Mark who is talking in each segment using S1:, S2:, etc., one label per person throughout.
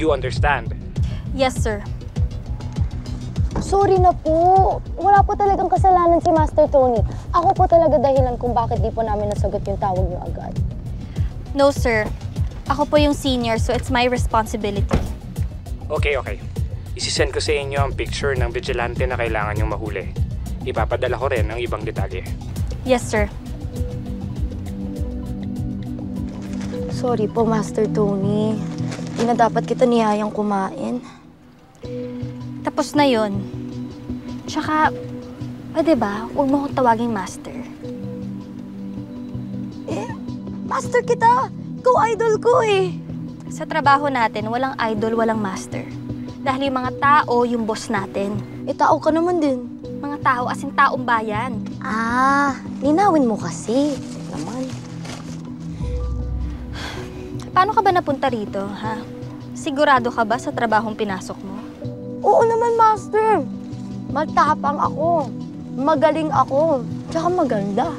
S1: you understand?
S2: Yes, sir.
S3: Sorry na po. Wala po talagang kasalanan si Master Tony. Ako po talaga dahilan kung bakit di po namin nasagot yung tawag niyo agad.
S2: No, sir. Ako po yung senior, so it's my responsibility.
S1: Okay. Isisend ko sa inyo ang picture ng vigilante na kailangan niyong mahuli. Ipapadala ko rin ang ibang detalye.
S2: Yes, sir.
S3: Sorry po, Master Tony. Hindi na dapat kita niyayang kumain.
S2: Tapos na yon. Tsaka, pwede ba, huwag mo akong tawaging master.
S3: Master kita! Ikaw idol ko eh!
S2: Sa trabaho natin, walang idol, walang master. Dahil yung mga tao, yung boss natin.
S3: Tao ka naman din.
S2: Mga tao as in taong bayan.
S3: Linawin mo kasi. Naman.
S2: Paano ka ba napunta rito, ha? Sigurado ka ba sa trabahong pinasok mo?
S3: Oo naman, Master. Matapang ako. Magaling ako. Tsaka maganda.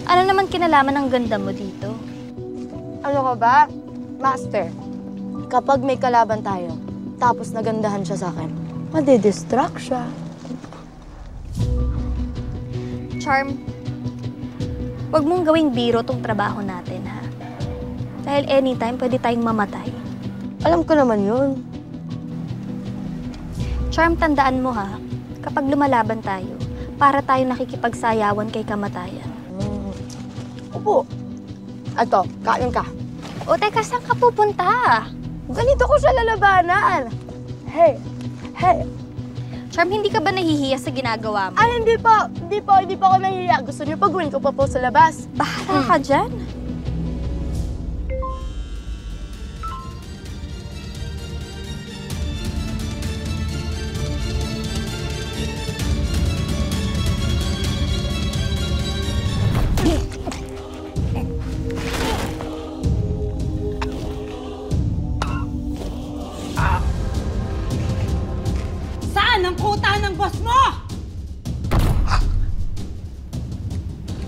S2: Ano naman kinalaman ng ganda mo dito?
S3: Ano ka ba? Master, kapag may kalaban tayo, tapos nagandahan siya sa akin, madidistract siya.
S2: Charm, huwag mong gawing biro tong trabaho natin, ha? Dahil anytime, pwede tayong mamatay.
S3: Alam ko naman yun.
S2: Charm, tandaan mo, ha? Kapag lumalaban tayo, para tayo nakikipagsayawan kay kamatayan.
S3: Opo. Ato, kain ka.
S2: O, teka, saan ka pupunta?
S3: Ganito ko siya lalabanan. Hey.
S2: Charm, hindi ka ba nahihiya sa ginagawa mo?
S3: Ay, hindi po ako nahihiya. Gusto niyo pag-win ko pa po sa labas.
S2: Bahala ka dyan.
S4: Saan ang kuta ng boss mo?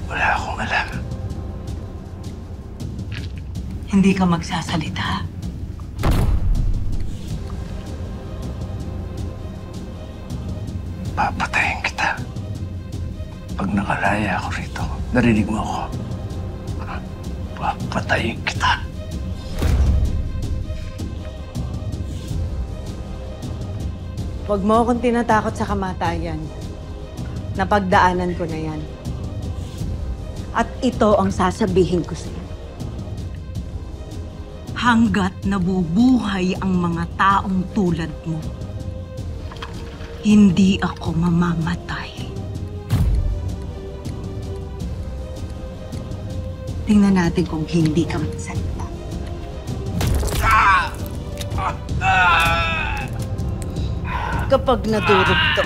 S1: Wala akong alam.
S4: Hindi ka magsasalita.
S5: Papatayin kita. Pag nakalaya ako rito, narinig mo ako. Papatayin kita.
S4: Huwag mo akong tinatakot sa kamatayan. Napagdaanan ko na yan. At ito ang sasabihin ko sa'yo. Hanggat nabubuhay ang mga taong tulad mo, hindi ako mamamatay. Tingnan natin kung hindi ka magsalita. Kapag nadurog to,